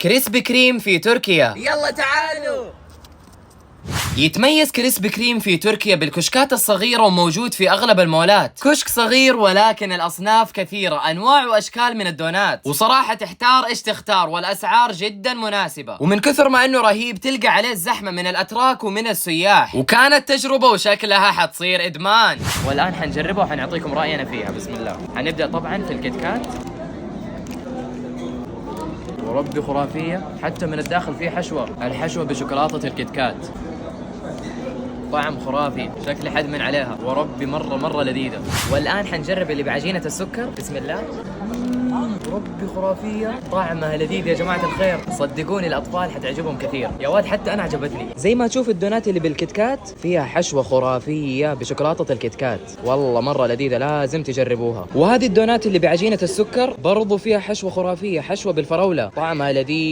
كريسبي كريم في تركيا. يلا تعالوا. يتميز كريسبي كريم في تركيا بالكشكات الصغيرة وموجود في أغلب المولات. كشك صغير ولكن الأصناف كثيرة، أنواع وأشكال من الدونات، وصراحة تحتار إيش تختار، والأسعار جدا مناسبة، ومن كثر ما إنه رهيب تلقى عليه الزحمة من الأتراك ومن السياح، وكانت تجربة وشكلها حتصير إدمان. والآن حنجربه وحنعطيكم رأينا فيها. بسم الله. حنبدأ طبعا في الكيت كات، وربي خرافية، حتى من الداخل فيه حشوة، الحشوة بشوكولاتة الكيت كات، طعم خرافي، شكلي حدمن عليها، وربي مرة لذيذة. والآن حنجرب اللي بعجينة السكر. بسم الله. ربي خرافية، طعمها لذيذ يا جماعة الخير، صدقوني الأطفال حتعجبهم كثير، يا واد حتى أنا عجبتني. زي ما تشوف الدونات اللي بالكيت كات فيها حشوة خرافية بشوكولاتة الكيت كات، والله مرة لذيذة، لازم تجربوها. وهذه الدونات اللي بعجينة السكر برضو فيها حشوة خرافية، حشوة بالفراولة، طعمها لذيذ.